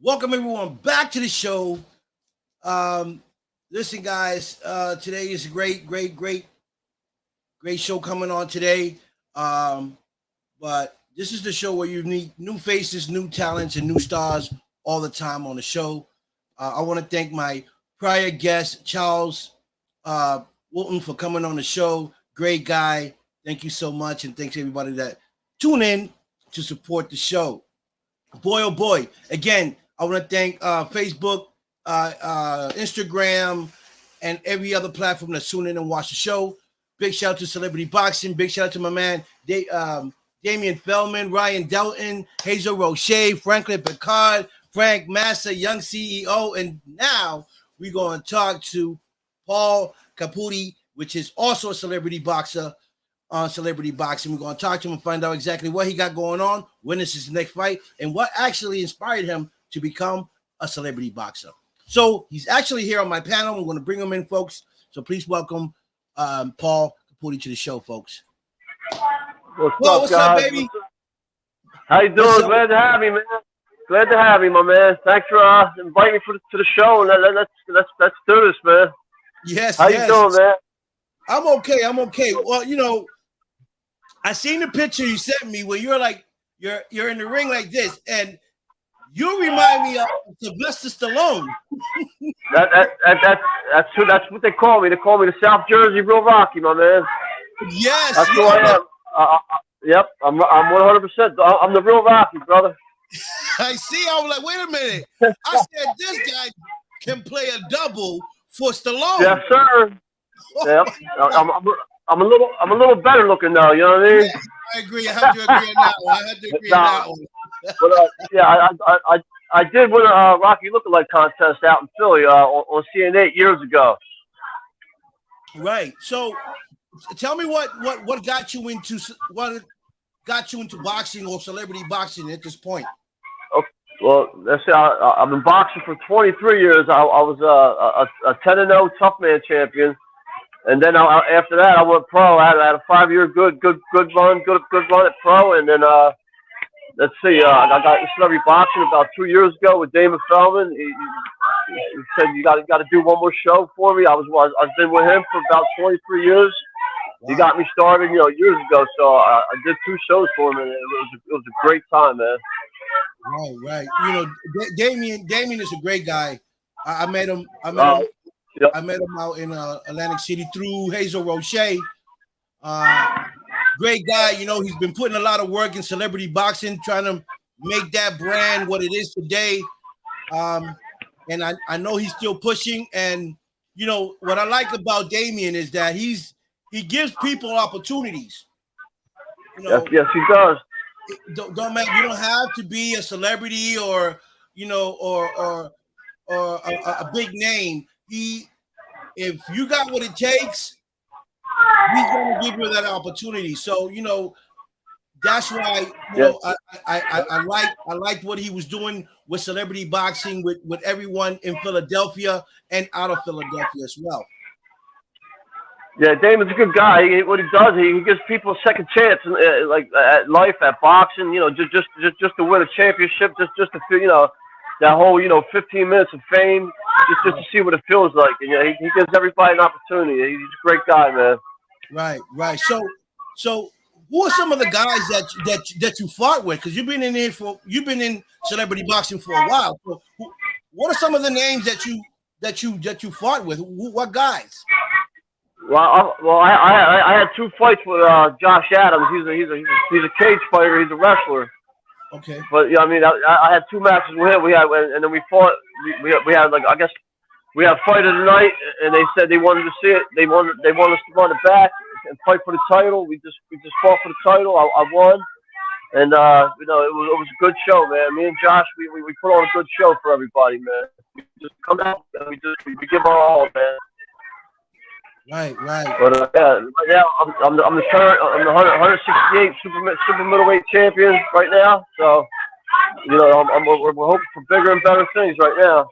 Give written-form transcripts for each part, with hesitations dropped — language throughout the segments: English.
Welcome everyone back to the show. Um, Listen, guys, today is a great show coming on today. Um, but this is the show where you meet new faces, new talents, and new stars all the time on the show. I want to thank my prior guest, Charles uh, Wilton, for coming on the show. Great guy. Thank you so much, and thanks everybody that tune in to support the show. Boy, oh boy! Again, I want to thank Facebook, Instagram, and every other platform that's tuning in and watch the show. Big shout out to Celebrity Boxing. Big shout out to my man Damian Feldman, Ryan Delton, Hazel Roche, Franklin Picard, Frank Massa, Young CEO, and now we're going to talk to Paul Caputi, which is also a celebrity boxer on Celebrity Boxing. We're going to talk to him and find out exactly what he got going on, when is his next fight, and what actually inspired him to become a celebrity boxer. So he's actually here on my panel. I'm going to bring him in, folks. So please welcome Paul Caputi to the show, folks. What's up, baby? How you doing? Glad to have you, man. Glad to have you, my man. Thanks for inviting me to the show. Let's do this, man. Yes. How you doing, man? I'm okay. Well, I seen the picture you sent me where you're like you're in the ring like this, and you remind me of Sylvester Stallone. That's true. That's what they call me. They call me the South Jersey Real Rocky, my man. Yes, that's who I am. Yep, I'm 100%. I'm the Real Rocky, brother. I see. I was like, wait a minute. I said this guy can play a double for Stallone. Yes, sir. Yep. I'm a little better looking now. You know what I mean? Yes, I agree. I have to agree on that one. But I did win a Rocky Lookalike contest out in Philly on CNN 8 years ago. Right. So, tell me what got you into boxing or celebrity boxing at this point. Okay. Well, let's say I've been boxing for 23 years. I was a 10-0 tough man champion. And then after that, I went pro. I had a 5-year good run at pro. And then let's see, I got into celebrity boxing about 2 years ago with Damon Feldman. He said you got to do one more show for me. I've been with him for about 23 years. Wow. He got me started, years ago. So I did 2 shows for him, and it was a great time, man. Right. Damien is a great guy. I met him. Yep. I met him out in Atlantic City through Hazel Roche. Great guy. He's been putting a lot of work in celebrity boxing, trying to make that brand what it is today. And I know he's still pushing. And, what I like about Damien is that he gives people opportunities. Yes, he does. Don't matter. You don't have to be a celebrity or a big name. If you got what it takes, he's going to give you that opportunity. So that's why I liked what he was doing with celebrity boxing with everyone in Philadelphia and out of Philadelphia as well. Yeah, Damon's a good guy. What he does, he gives people a second chance, like at life, at boxing. Just to win a championship, just to feel, that whole 15 minutes of fame, just to see what it feels like. And he gives everybody an opportunity. He's a great guy, man. Right. So who are some of the guys that you fought with? Because you've been in celebrity boxing for a while. So what are some of the names that you fought with? What guys? Well, I had 2 fights with Josh Adams. He's a cage fighter. He's a wrestler. Okay. But I had 2 matches with him. And then we fought. We had we had a fight of the night, and they said they wanted to see it. They wanted us to run it back and fight for the title. We just fought for the title. I won, and it was a good show, man. Me and Josh, we put on a good show for everybody, man. We just come out and we give our all, man. Right. But right now I'm the 168 super middleweight champion right now. So we're hoping for bigger and better things right now.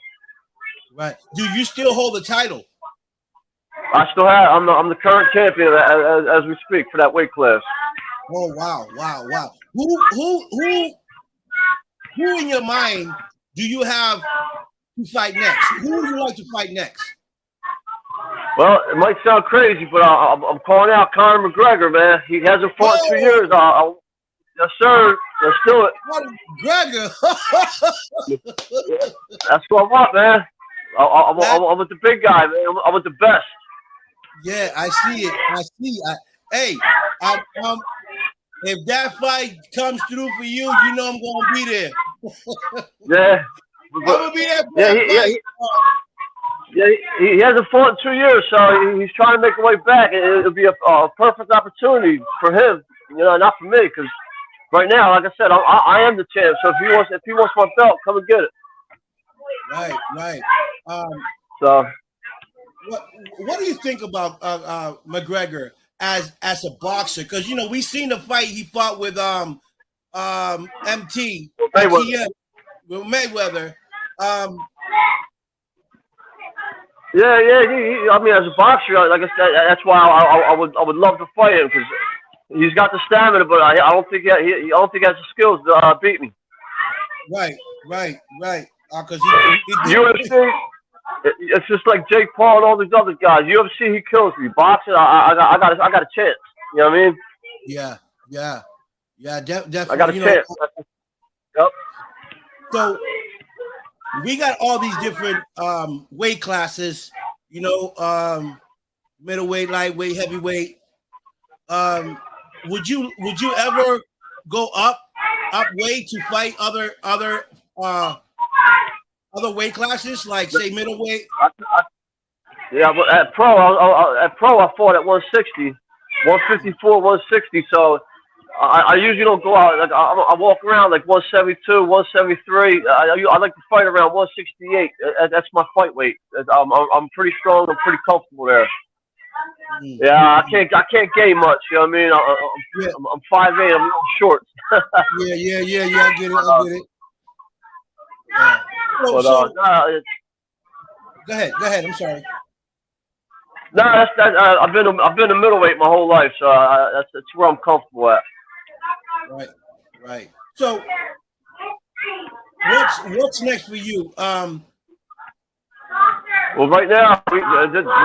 Right. Do you still hold the title? I still have. I'm the current champion as we speak for that weight class. Oh wow. Who in your mind do you have to fight next? Who would you like to fight next? Well, it might sound crazy, but I'm calling out Conor McGregor, man. He hasn't fought in 2 years. Yes, sir. Let's do it. McGregor. That's what I want, man. I'm with the big guy, man. I'm with the best. Yeah, I see it. Hey, if that fight comes through for you, you know I'm gonna be there. Yeah. I'm gonna be there. He hasn't fought in 2 years, so he's trying to make a way back. It'll be a perfect opportunity for him, not for me, because right now, like I said, I am the champ. So if he wants my belt, come and get it. Right. So, what do you think about McGregor as a boxer? Because we seen the fight he fought with MT Mayweather. Yeah. I mean, as a boxer, like I said, that's why I would love to fight him, because he's got the stamina, but I don't think he has the skills to beat me. Right. Because UFC, it's just like Jake Paul and all these other guys. UFC, he kills me. Boxing, I got a chance. You know what I mean? Yeah. Definitely. I got a chance. Yep. So we got all these different weight classes. Middleweight, lightweight, heavyweight. Would you ever go up weight to fight other weight classes, like say middleweight? Yeah, but at pro, I fought at 160, 154, 160. So I usually don't go out. Like I walk around like 172, 173. I like to fight around 168. That's my fight weight. I'm pretty strong. I'm pretty comfortable there. Yeah, I can't gain much. You know what I mean? I'm 5'8". I'm a little short. Yeah. I get it. Yeah. Go ahead. I'm sorry. No, I've been a middleweight my whole life, so that's where I'm comfortable at. Right. So, what's next for you? Well, right now,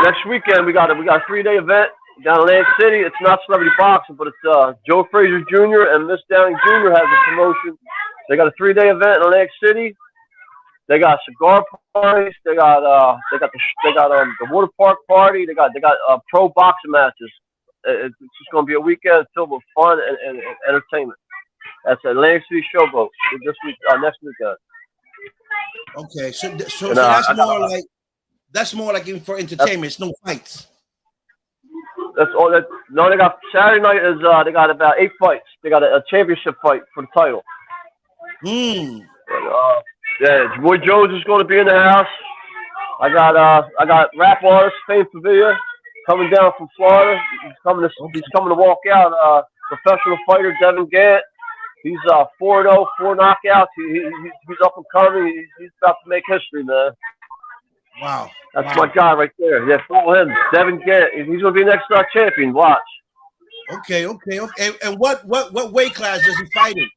next weekend we got a 3-day event down in Atlantic City. It's not celebrity boxing, but it's Joe Frazier Jr. and Miss Downing Jr. has a promotion. They got a 3-day event in Atlantic City. They got cigar parties. They got the water park party. They got pro boxing matches. It's just going to be a weekend filled with fun and entertainment. That's Atlantic City Showboat this week, next weekend. Okay, so that's more like even for entertainment. It's no fights. That's all. No, they got Saturday night is they got about 8 fights. They got a championship fight for the title. Yeah, Roy Jones is going to be in the house. I got rap artist Fame Pavilla coming down from Florida. He's coming to walk out. Professional fighter Devin Gant. He's 4-0, 4 knockouts. He's up and coming. He's about to make history, man. Wow. That's my guy right there. Yeah, follow him. Devin Gant. He's going to be next champion. Watch. Okay. And what weight class does he fight in?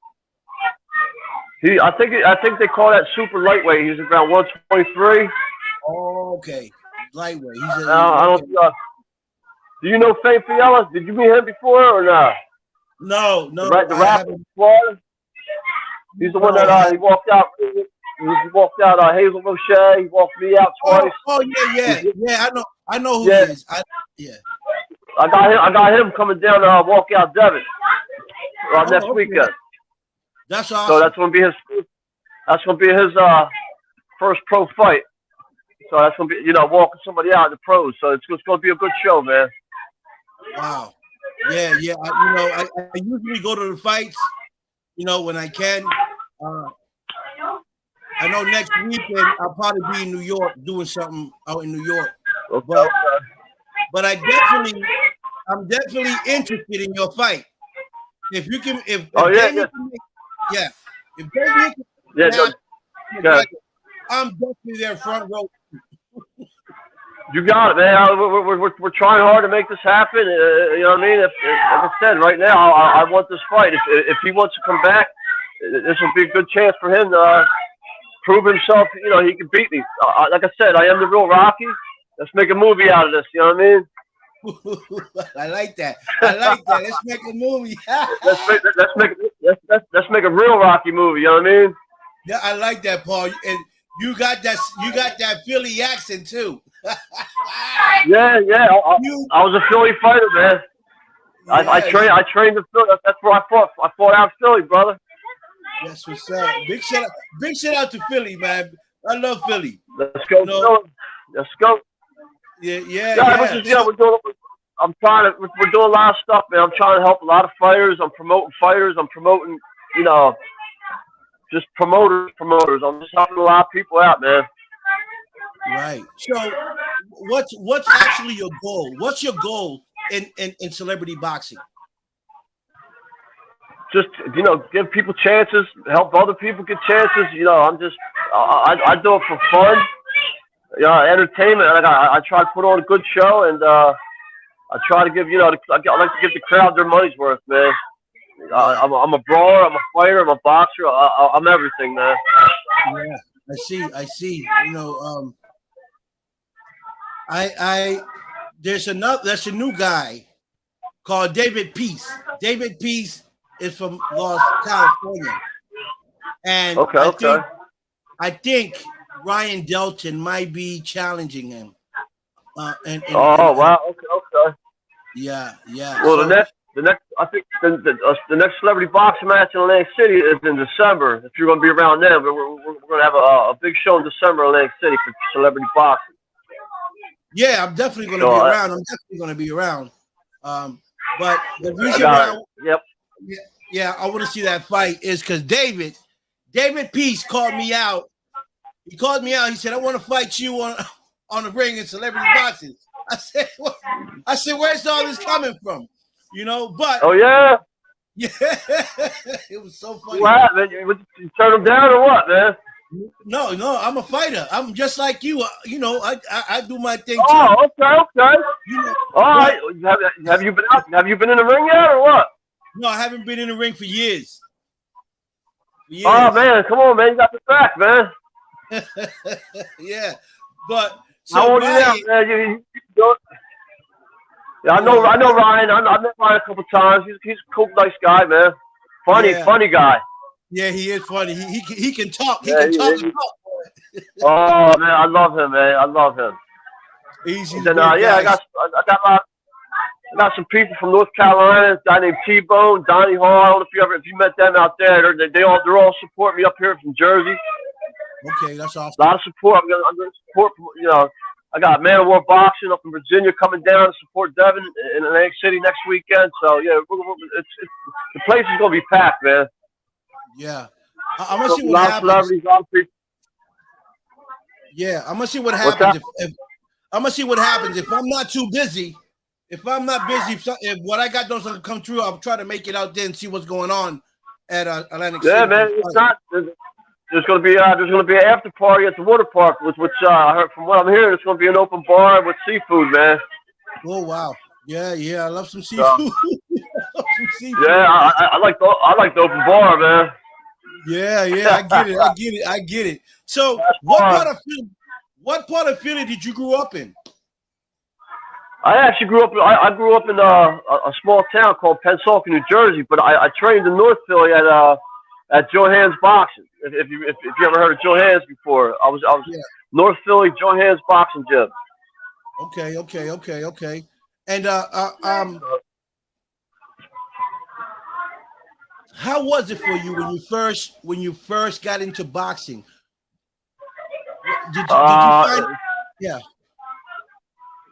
I think they call that super lightweight. He's around 123. Oh, okay. Lightweight. I don't. Do you know Fame Fiala? Did you meet him before or not? No. The rapper from Florida. He's the one that he walked out. He walked out Hazel Roche. He walked me out twice. Oh yeah. I know who he is. I got him coming down to walk out Devin next weekend. That's awesome. So that's gonna be his first pro fight. So that's gonna be walking somebody out in the pros. So it's gonna be a good show, man. Wow. Yeah. I usually go to the fights, when I can. I know next weekend I'll probably be in New York doing something out in New York. Okay. But I'm definitely interested in your fight. If you can, if Damien can I'm definitely there front row. You got it, man. We're trying hard to make this happen. You know what I mean? Like I said, right now, I want this fight. If he wants to come back, this will be a good chance for him to prove himself. You know, he can beat me. Like I said, I am the real Rocky. Let's make a movie out of this. You know what I mean? I like that. I like that. Let's make a movie. let's make a real Rocky movie. You know what I mean? Yeah, I like that, Paul. And you got that Philly accent too. Yeah. I was a Philly fighter, man. Yes. I trained in Philly. That's where I fought. I fought out Philly, brother. That's what's up. Big shout out to Philly, man. I love Philly. Let's go, you know? Philly. Let's go. Yeah. We're doing a lot of stuff, man. I'm trying to help a lot of fighters. I'm promoting fighters. I'm promoting, you know, just promoters. I'm just helping a lot of people out, man. Right. So, what's actually your goal? What's your goal in celebrity boxing? Just, you know, give people chances, help other people get chances. You know, I do it for fun. Entertainment. I try to put on a good show, and I try to give, you know, I like to give the crowd their money's worth, man. I'm a brawler, I'm a fighter, I'm a boxer, I'm everything, man. Yeah, I see. You know, there's a new guy called David Peace. David Peace is from California, and I think Ryan Delton might be challenging him. Wow. Okay. Yeah. Well, the next, I think the next celebrity boxing match in Atlantic City is in December. If you're going to be around then, we're going to have a big show in December in Atlantic City for celebrity boxing. Yeah, I'm definitely going to be around. But the reason why, I want to see that fight is because David Peace called me out. He called me out. He said, "I want to fight you on the ring in celebrity boxing." I said, "Where's all this coming from?" You know, but yeah, it was so funny. What happened? You turn him down or what, man? No, I'm a fighter. I'm just like you. You know, I do my thing too. Oh, okay. You know, all right. Have you been out? Have you been in the ring yet or what? No, I haven't been in the ring for years. Oh man, come on, man! You got the back, man. Yeah, but so how old are you now, man? I know Ryan. I met Ryan a couple times. He's a cool, nice guy, man. Funny guy. Yeah, he is funny. He can talk. He can talk. Oh man, I love him, man. I love him. Easy. Then, I got some people from North Carolina. A guy named T-Bone, Donnie Hall. I don't know if you met them out there. They're all supporting me up here from Jersey. Okay, that's awesome. A lot of support. I'm gonna support. You know, I got Man of War Boxing up in Virginia coming down to support Devin in Atlantic City next weekend. So yeah, the place is gonna be packed, man. Yeah, I'm gonna see what happens. Yeah, I'm gonna see what happens. I'm gonna see what happens if I'm not too busy. If I'm not busy, if what I got doesn't come true, I'll try to make it out there and see what's going on at Atlantic City. Yeah, man, it's not. There's gonna be an after party at the water park, which I heard from what I'm hearing, it's gonna be an open bar with seafood, man. Oh wow, yeah, I love some seafood. Yeah, I like the open bar, man. Yeah, I get it. So, what part of Philly did you grow up in? I actually grew up. I grew up in a small town called Pensacola, New Jersey, but I trained in North Philly at Johannes Boxing. If you ever heard of Johannes before, I was North Philly Johannes Boxing Gym. Okay. And how was it for you when you first got into boxing? Did you find? Yeah.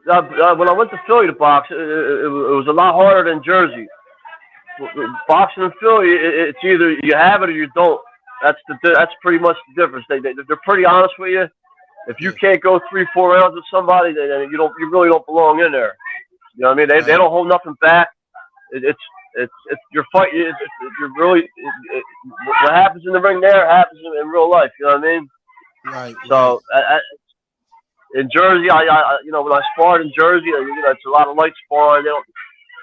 When I went to Philly to box, it was a lot harder than Jersey. Boxing in Philly, it's either you have it or you don't. That's pretty much the difference. They're pretty honest with you. If you can't go 3-4 rounds with somebody, then you really don't belong in there. You know what I mean? They don't hold nothing back. It's your fight. You're really what happens in the ring there happens in real life. You know what I mean? Right. So in Jersey, when I sparred in Jersey, it's a lot of light sparring.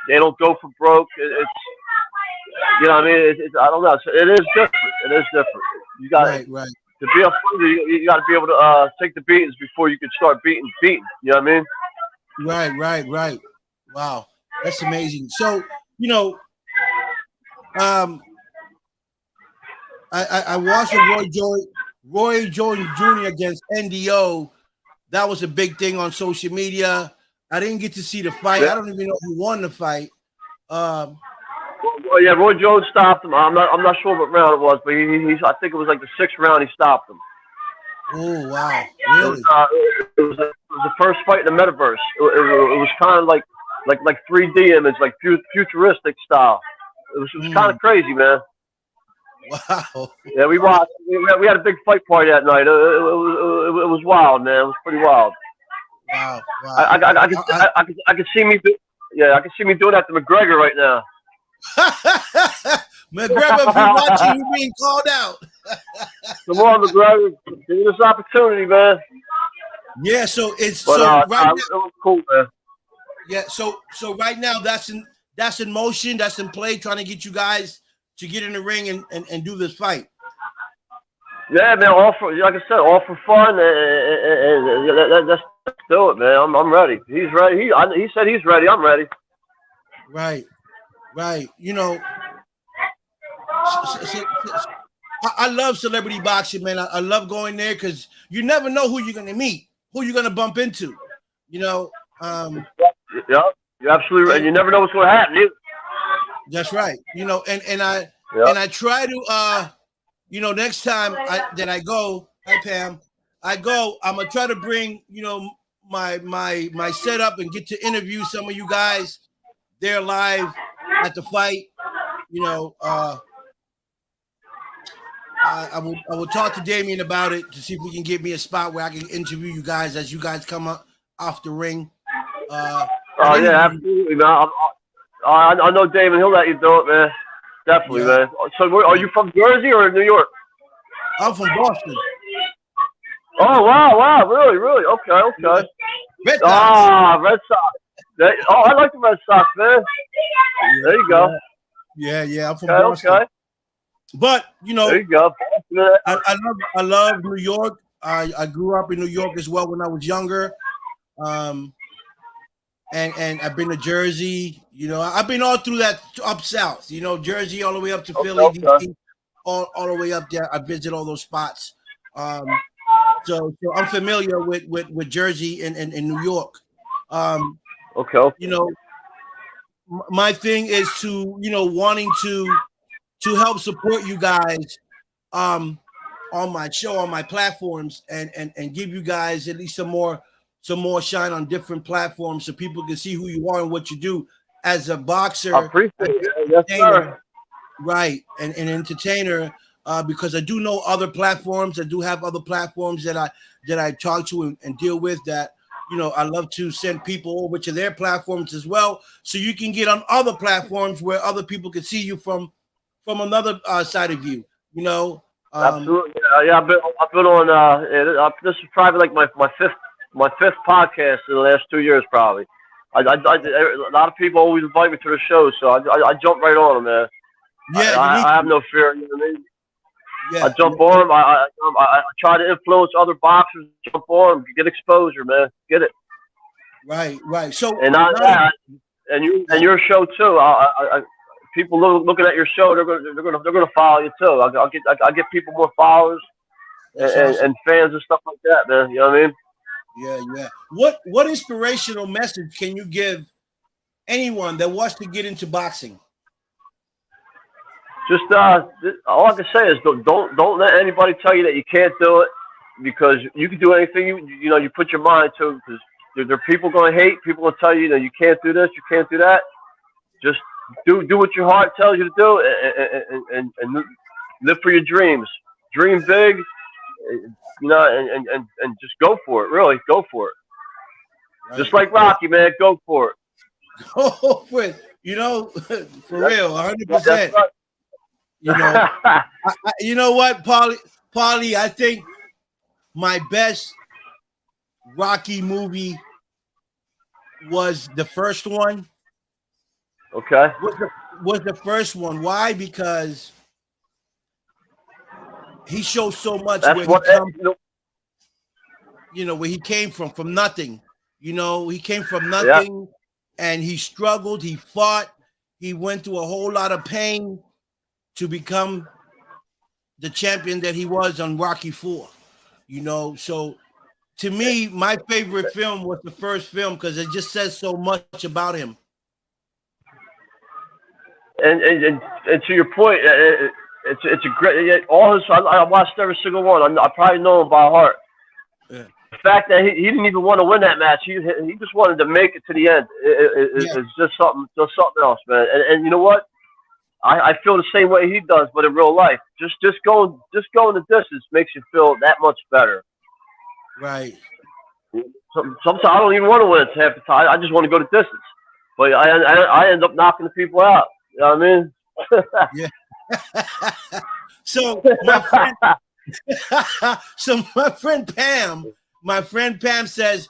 They don't go for broke. It's you know what I mean? I don't know. It is different. You got right. To be a fighter, you got to be able to take the beatings before you can start beating. You know what I mean? Right. Wow, that's amazing. So, you know, um, I watched Roy Jones Jr. against NDO. That was a big thing on social media. I didn't get to see the fight. Yeah. I don't even know who won the fight. Um, Well, yeah, Roy Jones stopped him. I'm not sure what round it was, but I think it was like the 6th round. He stopped him. oh wow, It was really? it was the first fight in the metaverse. It was kind of like 3D image, like futuristic style. It was kind of Mm, crazy, man. wow, Yeah, we watched. We had a big fight party that night. It was wild, man. It was pretty wild. wow. I could see me. Yeah, I can see me doing that to McGregor right now. McGregor, if you're watching, you being called out. Come on, McGregor, give me this opportunity, man. Yeah, so it's But so right now. it was cool, man. Yeah, so right now that's in motion, that's in play, trying to get you guys to get in the ring and do this fight. Yeah, man. All for, like I said, all for fun, and let's do it, man. I'm ready. He's ready. He said he's ready. I'm ready. Right. You know, I love celebrity boxing, man. I love going there because you never know who you're gonna meet, who you're gonna bump into. You know, Yeah, you're absolutely right. and You never know what's going to happen. Either. that's right. You know, and Yeah. I try to you know, next time that I go, hi Pam, I'm gonna try to bring, you know, my setup and get to interview some of you guys there live at the fight. You know, I will talk to Damien about it to see if we can get me a spot where I can interview you guys as you guys come up off the ring. Oh yeah, absolutely, man. I know Damon. He'll let you do it, man. Definitely, Yeah. man. So, are you from Jersey or New York? I'm from Boston. Oh wow, really? Okay. Red Sox. Ah, Red Sox. I like the Red Sox, man. There you go. Yeah. I'm from Boston. Okay. But you know, there you go. I love New York. I grew up in New York as well when I was younger. And I've been to Jersey. You know, I've been all through that up south. You know, Jersey all the way up to Philly, DC, all the way up there. I visit all those spots. So I'm familiar with Jersey and New York. Okay. You know, my thing is to, you know, wanting to help support you guys on my show, on my platforms, and give you guys at least some more shine on different platforms so people can see who you are and what you do as a boxer. I appreciate it. Yes, sir. Right, and an entertainer, because I do know other platforms. I do have other platforms that I talk to and deal with that, you know, I love to send people over to their platforms as well, so you can get on other platforms where other people can see you from another side of you. You know, Absolutely. Yeah, I've been on. This is probably like my fifth podcast in the last 2 years, probably. A lot of people always invite me to the show, so I jump right on them, man. Yeah, I have no fear. You know what I mean? Yeah, I jump on them. I try to influence other boxers. Jump on them. Get exposure, man. Get it. Right. So And your show too. People looking at your show, they're gonna follow you too. I'll get people more followers and fans and stuff like that, man. You know what I mean? Yeah. What inspirational message can you give anyone that wants to get into boxing? Just all I can say is don't let anybody tell you that you can't do it, because you can do anything you put your mind to. Because there are people going to hate, people going to tell you that you can't do this, you can't do that. Just do what your heart tells you to do, and live for your dreams. Dream big, you know, and just go for it. Really, go for it. Right. Just like Rocky, man, go for it. Go for it. You know, for real, 100%. Right. You know, you know what, Paulie, I think my best Rocky movie was the first one. Okay. Was the first one. Why? Because he shows so much That's where he what comes, where he came from nothing. He came from yeah. nothing, and he struggled. He fought. He went through a whole lot of pain to become the champion that he was on Rocky IV. So to me, my favorite film was the first film because it just says so much about him. And to your point, it's a great. All his, I watched every single one. I probably know him by heart. Yeah. The fact that he didn't even want to win that match, he just wanted to make it to the end. It's just something else, man. And you know what? I feel the same way he does, but in real life, just going the distance makes you feel that much better. Right. Sometimes I don't even want to win it half the time. I just want to go the distance, but I end up knocking the people out. You know what I mean? Yeah. So my friend Pam says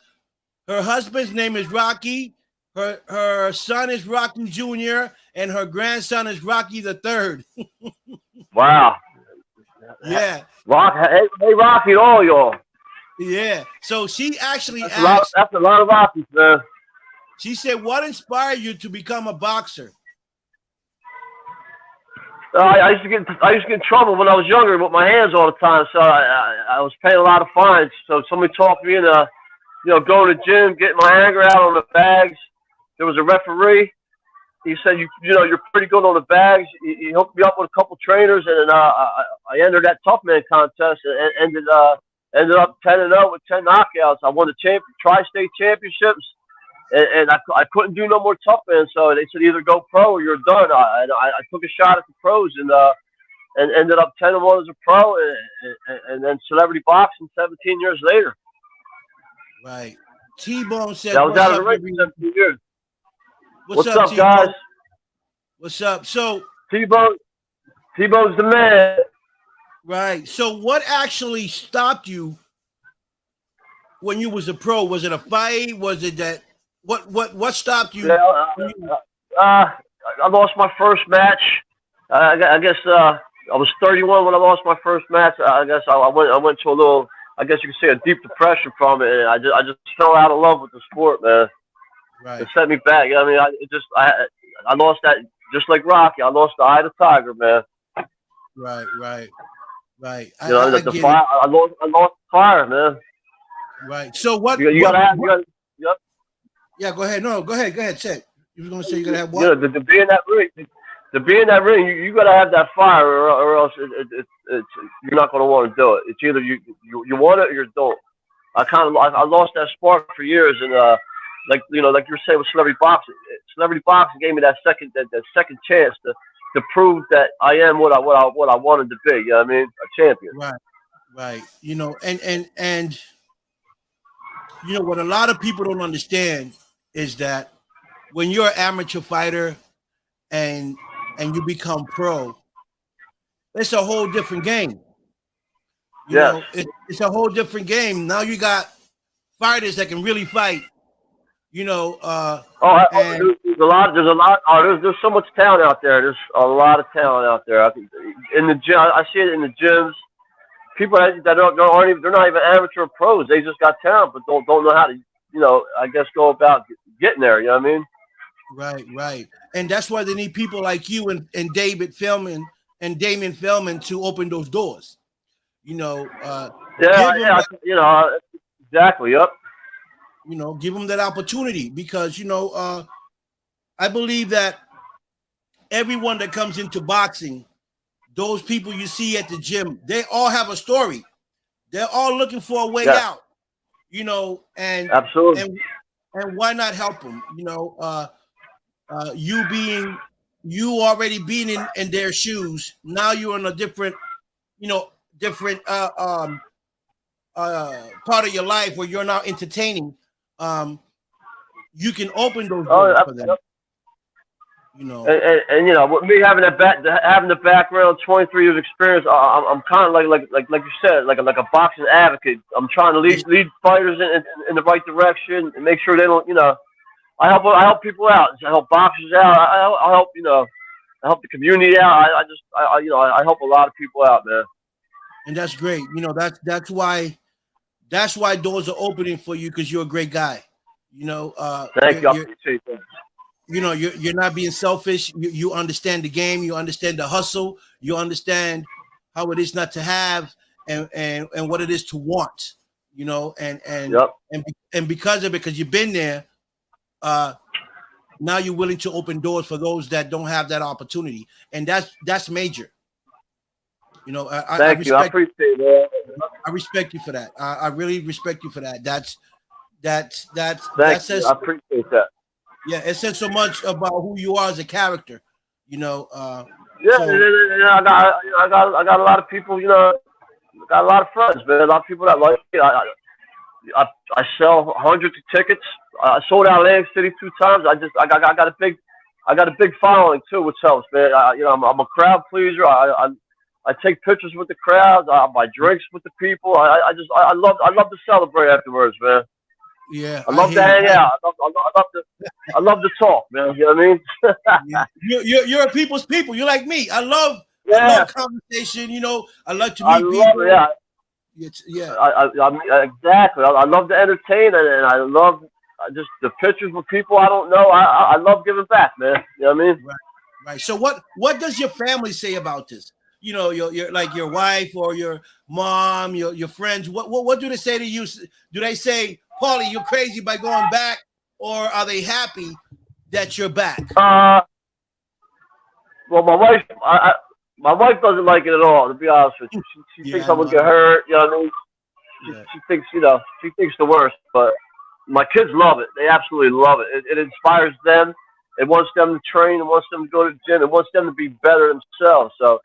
her husband's name is Rocky, her son is Rocky Jr., and her grandson is Rocky the Third. Wow. Yeah. Hey, Rocky, all y'all. Yeah. So she actually asked. That's a lot of Rockies, man. She said, "What inspired you to become a boxer?" I used to get in trouble when I was younger with my hands all the time, so I was paying a lot of fines. So somebody talked me into, going to the gym, getting my anger out on the bags. There was a referee. He said, you're pretty good on the bags. He hooked me up with a couple trainers, and then I entered that tough man contest and ended up 10-0 with 10 knockouts. I won the tri-state championships. And I couldn't do no more tough man, so they said either go pro or you're done. I took a shot at the pros and ended up 10-1 as a pro, and then celebrity boxing 17 years later. Right. T-Bone said, I was out of the ring for 17 years. What's up, guys? What's up? So T-Bone's the man. Right. So what actually stopped you when you was a pro? Was it a fight? Was it that? What stopped you? Yeah, I lost my first match. I guess I was 31 when I lost my first match. I guess I went to a little, I guess you could say, a deep depression from it, and I just fell out of love with the sport, man. Right. It set me back. I mean, I lost that just like Rocky. I lost the eye of the tiger, man. Right. I lost the fire, man. Right. So what? You gotta have. Yep. Yeah, go ahead. No, go ahead. Check. You were gonna say you gotta have what? To be in that ring, you gotta have that fire, or else it's you're not gonna want to do it. It's either you want it or you don't. I lost that spark for years, and like you were saying with celebrity boxing. Celebrity boxing gave me that second chance to prove that I am what I wanted to be. You know what I mean? A champion. Right. And what a lot of people don't understand is that when you're an amateur fighter and you become pro, it's a whole different game. It's a whole different game. Now you got fighters that can really fight. There's a lot. There's so much talent out there. There's a lot of talent out there. In the gym, I see it in the gyms. People that aren't even, they're not even amateur or pros. They just got talent, but don't know how to, I guess go about getting there. You know what I mean? Right. And that's why they need people like you and David Feldman and Damian Feldman to open those doors. Exactly. Yep. Give them that opportunity because, I believe that everyone that comes into boxing, those people you see at the gym, they all have a story. They're all looking for a way out, and absolutely. And why not help them? You already being in their shoes. Now you're in a different part of your life where you're now entertaining. You can open those doors for them. And with me having having the background, 23 years experience, I'm kind of like you said, like a boxing advocate. I'm trying to lead fighters in the right direction and make sure they don't, I help people out. I help boxers out. I help I help the community out. I help a lot of people out, man. and that's great. You know, that's why doors are opening for you because you're a great guy. You know, Thank you. I appreciate that. you're not being selfish. You understand the game. You understand the hustle. You understand how it is not to have and what it is to want. You know, Yep. and because of it, because you've been there, uh, now you're willing to open doors for those that don't have that opportunity, and that's major. You know, I Thank you. I respect appreciate it. I respect you for that. I really respect you for that. That Thank you. says I appreciate that. yeah, it says so much about who you are as a character. You know, Yeah, so I got a lot of people. I got a lot of friends, man. A lot of people that like me. I sell hundreds of tickets. I sold out Atlantic City 2 times. I got a big following too, which helps, man. I'm a crowd pleaser. I take pictures with the crowds. I buy drinks with the people. I love to celebrate afterwards, man. yeah, I I love hear to you. hang out. I love to talk, man. You know what I mean? Yeah. You're a people's people. You're like me. I Yeah, love conversation. You know, I like to I meet love it. people. Yeah, Yeah, exactly. I love to entertain, and I love just the pictures with people I don't know. I love giving back, man. You know what I mean? right, right. So what does your family say about this? You know, your like your wife or your mom, your friends. What do they say to you? Do they say, "Paulie, you're crazy by going back," or are they happy that you're back? Uh, well, my wife doesn't like it at all. To be honest with you, she Yeah, thinks I I'm know. gonna get hurt. You know what I mean? Yeah, She thinks she thinks the worst. But my kids love it. They absolutely love it. It inspires them. It wants them to train. It wants them to go to the gym. It wants them to be better themselves. So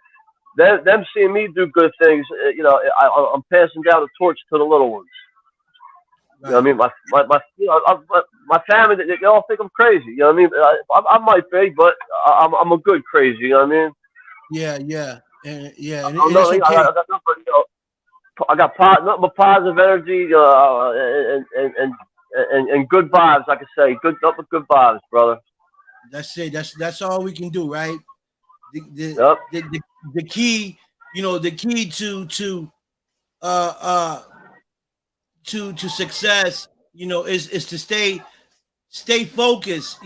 them seeing me do good things, I'm passing down the torch to the little ones. You know what right. I mean? My family, they all think I'm crazy. You know what I mean? I might be, but I'm a good crazy. You know what I mean? Yeah, yeah, and I'm it's not, okay. I got nothing, I got nothing but positive energy, and good vibes. Like I say, nothing but good vibes, brother. That's it. That's all we can do, right? The the Yep, the, the, the key, the key uh uh to success, is to stay focused,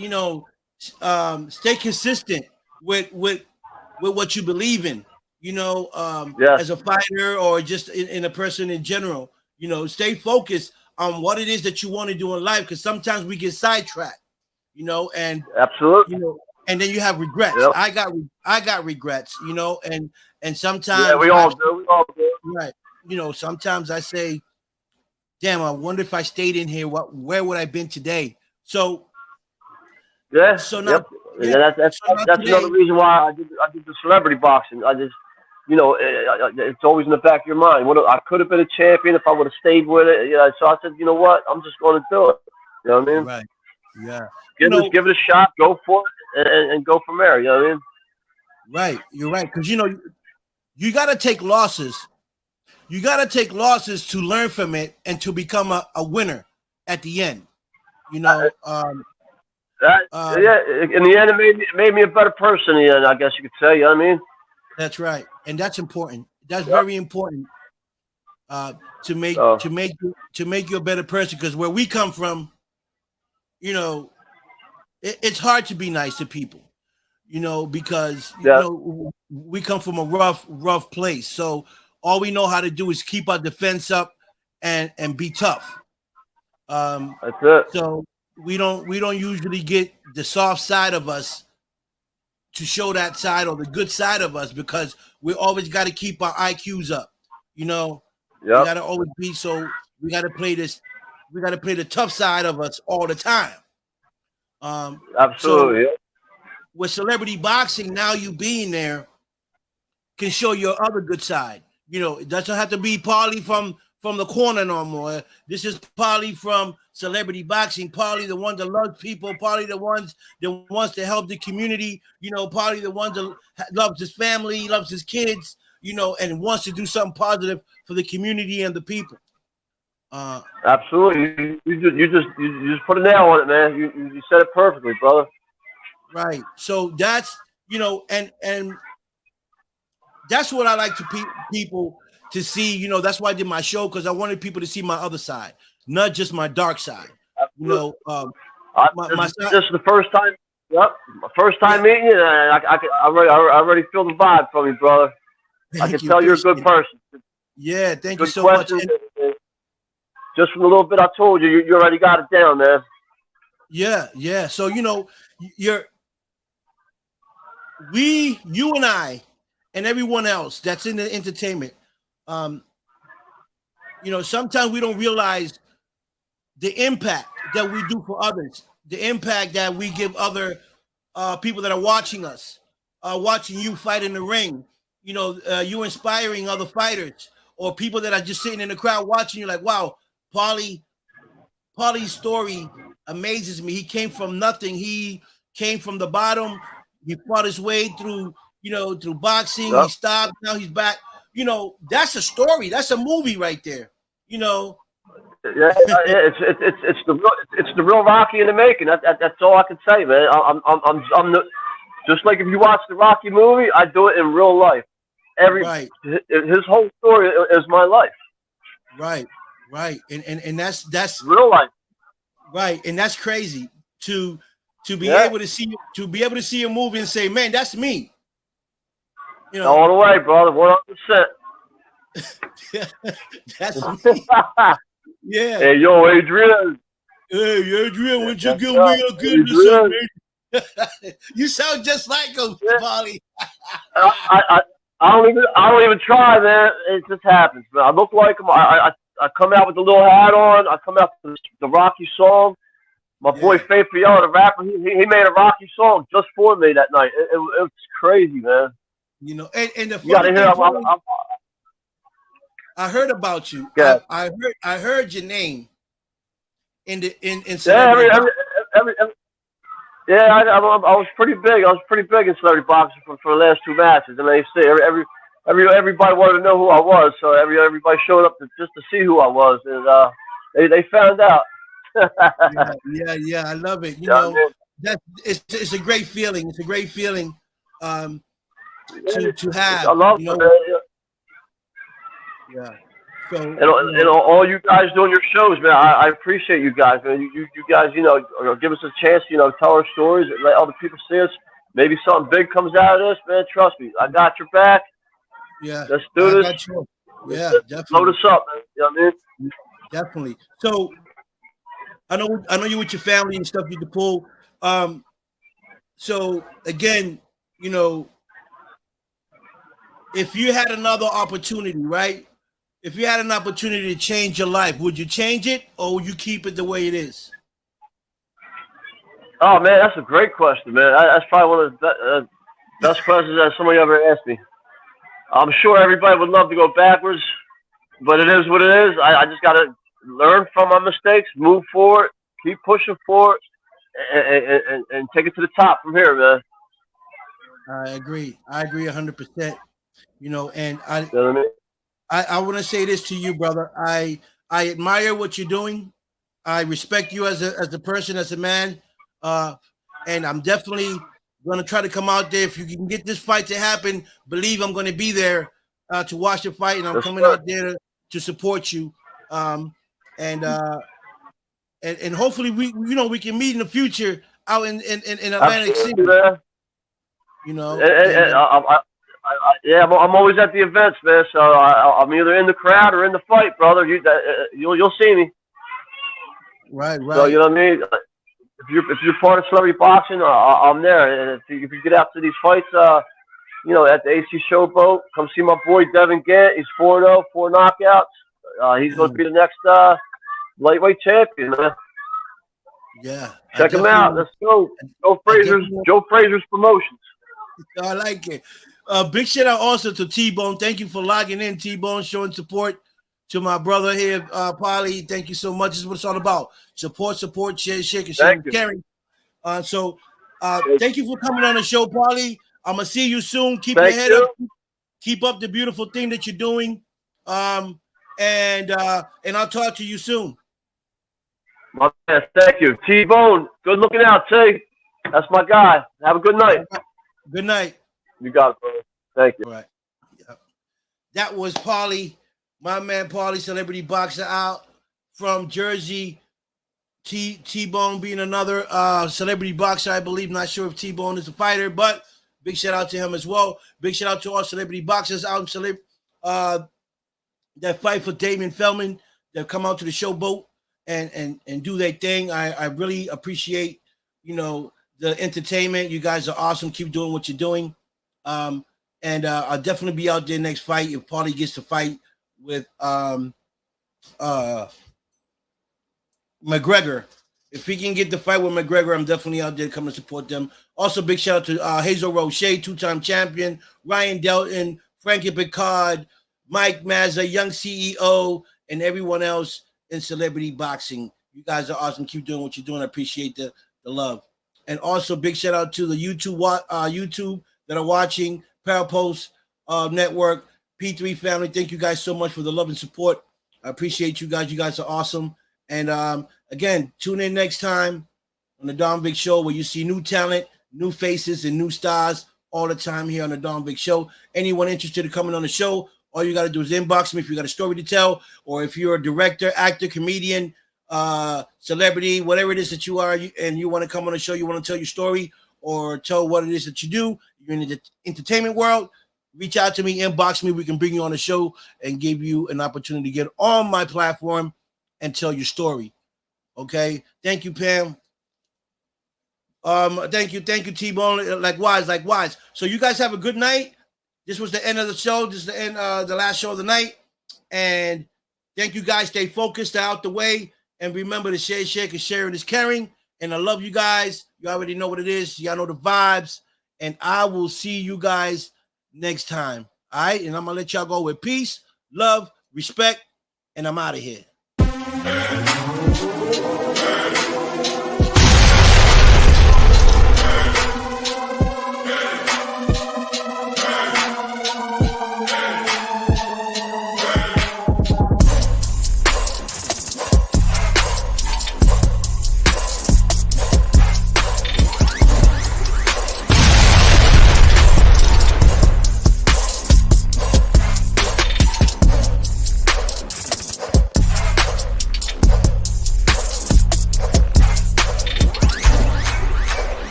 stay consistent with what you believe in, yes, as a fighter or just in a person in general, stay focused on what it is that you want to do in life because sometimes we get sidetracked, you know, and you absolutely. know, and then you have regrets. Yep. I got regrets, and Yeah, sometimes we all do. We all do. right, sometimes I say, damn, I wonder if I stayed in here, where would I have been today? So Yeah, so now, yep. And yeah, so now that's another today, reason why I did the celebrity boxing. I just, it's always in the back of your mind. I could have been a champion if I would have stayed with it. So I said, you know what? I'm just going to do it. You know what I mean? right, yeah, you Give it a shot. Go for it, and go from there. You know what I mean? right, you're right, because you got to take losses. You got to take losses to learn from it and to become a winner at the end. You Uh, know, That, uh, yeah. In the end, it made me a better person. In the end, I guess you could say. You know what I mean? that's right, and that's important. That's Yep. very important, uh, to make So, to make you to make you a better person. Because where we come from, you know, it's hard to be nice to people. Because yeah, we come from a rough place. So all we know how to do is keep our defense up and be tough. Um, that's it. so we don't usually get the soft side of us to show that side or the good side of us because we always got to keep our IQs up. You know, we Yep. got to always be so. We got to play this. We got to play the tough side of us all the time. So Absolutely. Yep. with celebrity boxing, now you being there can show your other good side. It doesn't have to be Paulie from the corner no more. This is Paulie from celebrity boxing. Paulie, the one that loves people. Paulie, the ones that wants to help the community. Paulie, the one that loves his family, loves his kids. And wants to do something positive for the community and the people. Uh, Absolutely. You just put a nail on it, man. You said it perfectly, brother. right. So that's and that's what I like to people to see, you know, that's why I did my show, because I wanted people to see my other side, not just my dark side. You know, my side. This is the first time. Yep, my first time Yeah. meeting you, and I already feel the vibe from you, brother. I can tell you're a good person. Yeah, thank you Good so much. questions. Just from a little bit I told you, you already got it down, man. Yeah, yeah. So, you know, you and I, and everyone else that's in the entertainment, um, you know, sometimes we don't realize the impact that we do for others, the impact that we give other people that are watching us, watching you fight in the ring. You know, you inspiring other fighters or people that are just sitting in the crowd watching you, like, wow, Paulie's story amazes me. He came from nothing. He came from the bottom. He fought his way through, you know, through boxing. Yep. He stopped. Now he's back. You know, that's a story. That's a movie right there. You know. Yeah, it's the real Rocky in the making. That's all I can say, man. Just like if you watch the Rocky movie, I do it in real life. Right. His whole story is my life. Right. And that's real life. Right, and that's crazy to be able to see a movie and say, man, that's me. You know, all the way, brother, 100%. That's me. Yeah. Hey, yo, Adrian. Hey, Adrian, would you give me a goodness, man? You sound just like him, Paulie. I don't even try, man. It just happens, man. I look like him. I come out with the little hat on. I come out with the Rocky song. My boy Faith Fiala, the rapper, he made a Rocky song just for me that night. It was crazy, man. You know, and the you gotta hear. I heard about you. Yeah. I heard your name in yeah, I was pretty big. I was pretty big in celebrity boxing for the last two matches. And they say everybody wanted to know who I was, so everybody showed up just to see who I was, and they found out. yeah, I love it. You know, it's a great feeling. It's a great feeling to have. I love it. Yeah. So and all you guys doing your shows, man. I appreciate you guys, man. You guys, you know, give us a chance, you know, tell our stories, let other people see us. Maybe something big comes out of this, man. Trust me, I got your back. Yeah. Let's do this. Yeah, definitely. Load us up, man. You know what I mean? Definitely. So I know you with your family and stuff you can pull. So again, you know, if you had another opportunity, right? If you had an opportunity to change your life, would you change it or would you keep it the way it is? Oh man, that's a great question, man. That's probably one of the best questions that somebody ever asked me. I'm sure everybody would love to go backwards, but it is what it is. I just got to learn from my mistakes, move forward, keep pushing forward, and take it to the top from here, man. I agree 100%. You know, and you know what I mean? I want to say this to you, brother. I admire what you're doing. I respect you as a person, as a man, and I'm definitely going to try to come out there. If you can get this fight to happen, believe I'm going to be there to watch the fight, and I'm coming out there to support you. And hopefully we can meet in the future out in Atlantic City. You know, I'm always at the events, man. So I'm either in the crowd or in the fight, brother. You'll see me. Right. So you know what I mean. If you're part of celebrity boxing, I'm there. And if you get out to these fights, you know, at the AC Showboat, come see my boy Devin Gant. He's 4-0, 4 knockouts. He's going to be the next lightweight champion, man. Yeah. Check him out. Let's go. Joe Frazier's Promotions. I like it. Big shout out also to T-Bone. Thank you for logging in, T-Bone, showing support to my brother here, Paulie. Thank you so much. This is what it's all about. Support, share, and caring. So thank you for coming on the show, Paulie. I'm going to see you soon. Keep your head up. Keep up the beautiful thing that you're doing. And I'll talk to you soon. My man, thank you. T-Bone, good looking out, T. That's my guy. Have a good night. Good night. You got it, bro. Thank you. All right. Yep. That was Paulie, my man Paulie, celebrity boxer out from Jersey. T-Bone being another celebrity boxer, I believe. Not sure if T-Bone is a fighter, but big shout out to him as well. Big shout out to all celebrity boxers out in that fight for Damien Feldman, that come out to the showboat and do their thing. I really appreciate, the entertainment. You guys are awesome. Keep doing what you're doing. And I'll definitely be out there next fight if Paulie gets to fight with McGregor. If he can get the fight with McGregor, I'm definitely out there coming to support them. Also, big shout out to Hazel Roche, two-time champion, Ryan Delton, Frankie Picard, Mike Mazza, Young CEO, and everyone else in celebrity boxing. You guys are awesome. Keep doing what you're doing. I appreciate the love. And also, big shout out to the YouTube that are watching, Parapost Network, P3 family. Thank you guys so much for the love and support. I appreciate you guys. You guys are awesome. And again, tune in next time on the Don Vic Show, where you see new talent, new faces, and new stars all the time here on the Don Vic Show. Anyone interested in coming on the show, all you got to do is inbox me if you got a story to tell, or if you're a director, actor, comedian, celebrity, whatever it is that you are, and you want to come on the show, you want to tell your story or tell what it is that you do, you're in the entertainment world, reach out to me, inbox me. We can bring you on the show and give you an opportunity to get on my platform and tell your story. Okay. Thank you, Pam. Thank you, T-Bone. Likewise. So you guys have a good night. This was the end of the show. This is the end, the last show of the night. And thank you guys. Stay focused, stay out the way. And remember to share, because sharing is caring. And I love you guys. You already know what it is. Y'all know the vibes. And I will see you guys next time. All right. And I'm going to let y'all go with peace, love, respect. And I'm out of here.